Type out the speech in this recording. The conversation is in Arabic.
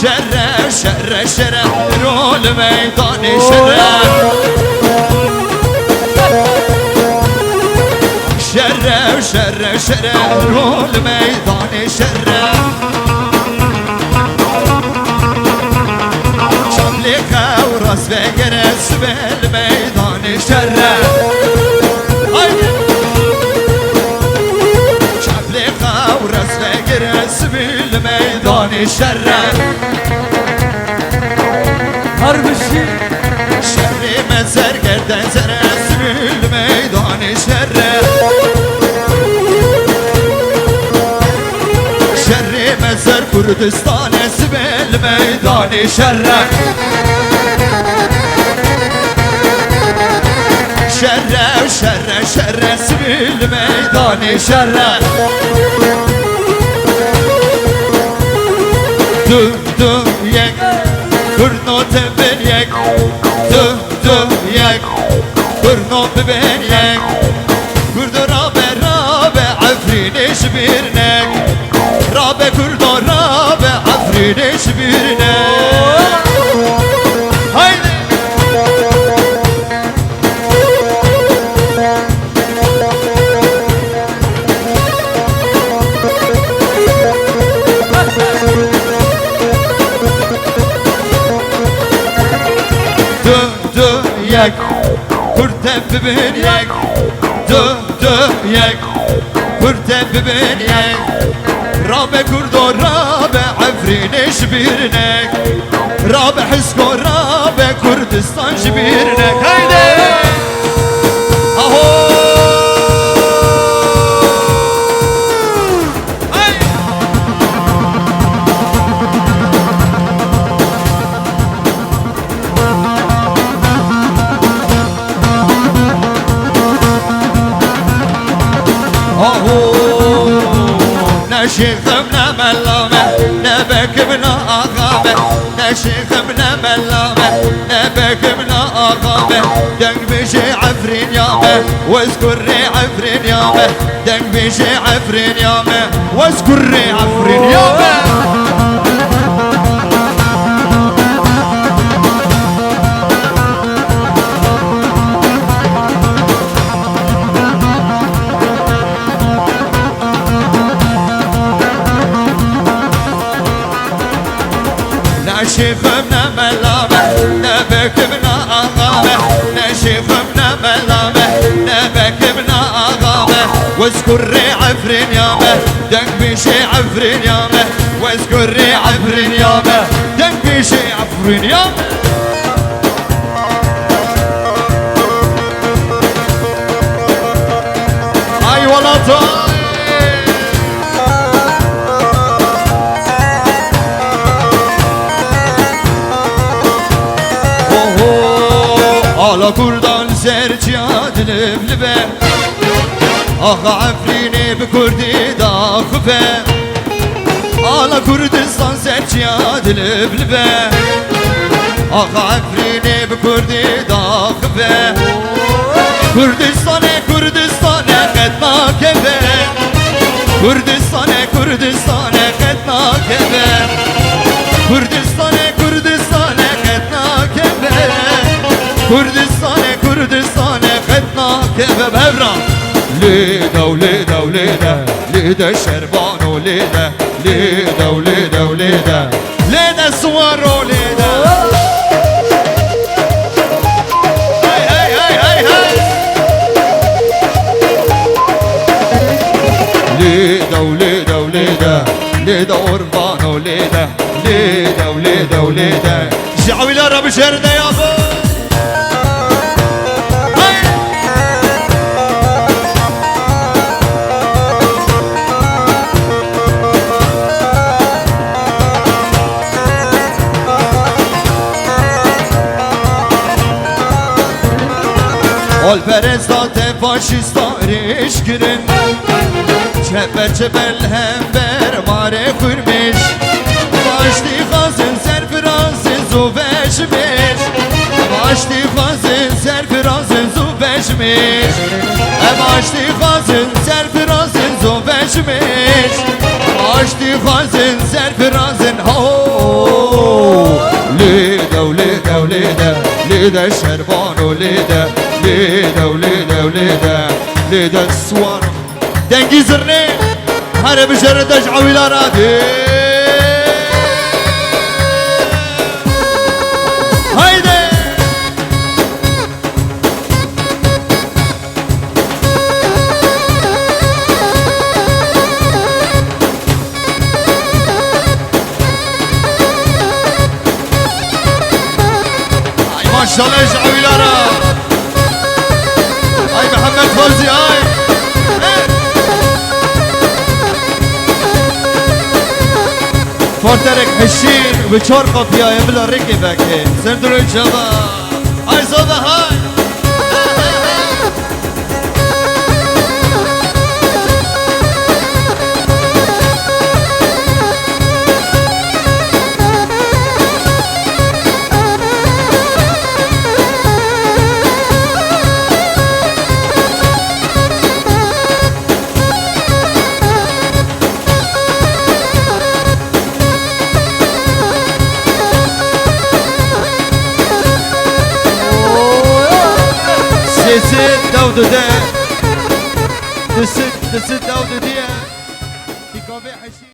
شره شره شره رول میدان شره شره شره شره رول میدان شره شملیخه و راست بگرس بل میدان شره شملیخه و راست بگرس بل میدان شره هربشی شری مزر گردن زرس بل میدان شره شری مزر کردستان سبل میدان شره شره شره شره سبل میدان شره دو دو یک کرنو تبن یک دو دو یک کرنو ببن یک کرد رابه رابه عفرینش بیرنک رابه کرد رابه عفرینش بیرنک haydi یک کرد ببین یک دو یک کرد ببین یک رابه کرد و رابه عفرینش بیرنک رابه حسک و رابه کردستان شبیرنک haydi اهو نشيخ من ملامه نبك من آغامه نشيخ من ملامه نبك من آغامه دنگ بيجي عفرين يامه واذكرني عفرين يامه دنگ بيجي عفرين يامه واذكرني عفرين يامه نشيخ من ملامه نبك من آغامه نشيخ من ملامه نبك من آغامه واذكرني عفرين يامه دنگ بيشي عفرين يامه واذكرني عفرين يامه دنگ بيشي عفرين يامه اي والله طاي على كردان زرجات لبلبه آخ عفرینی بکردی داخفه على كردستان زرجات لبلبه آخ عفرینی بکردی داخفه کردستان کردستان قدنا کبه کردستان کردستان قدنا کبه کردستان کردستان قدنا کبه كردستان كردستان خدنا كيف بهبرا ليدا وليدا وليدا ليدا شربان وليدا ليدا وليدا وليدا ليدا سوار وليدا هاي هاي هاي هاي هاي ليدا وليدا وليدا ليدا قربان وليدا ليدا وليدا وليدا شعبي لا رب شرده يا ابو Alperezat faşistan reşkirin Çeper çeper hember mare kurmiş Başlı hazın serfrazın zubeşmiş Başlı hazın serfrazın zubeşmiş Başlı hazın serfrazın zubeşmiş Başlı رازن سر في رازن هو ليدة وليدة وليدة ليدة الشربان وليدة ليدة وليدة وليدة ليدة السوار دنجي زرني هاري بشرد اجعو الى رادي هايدي ما شاء الله اجعو الى رادي هاي محمد فوزي هاي فورترك حشين وبتشرقط يا يبلا ركبك سندرو الشباب هاي صوبة هاي داود ده دست داود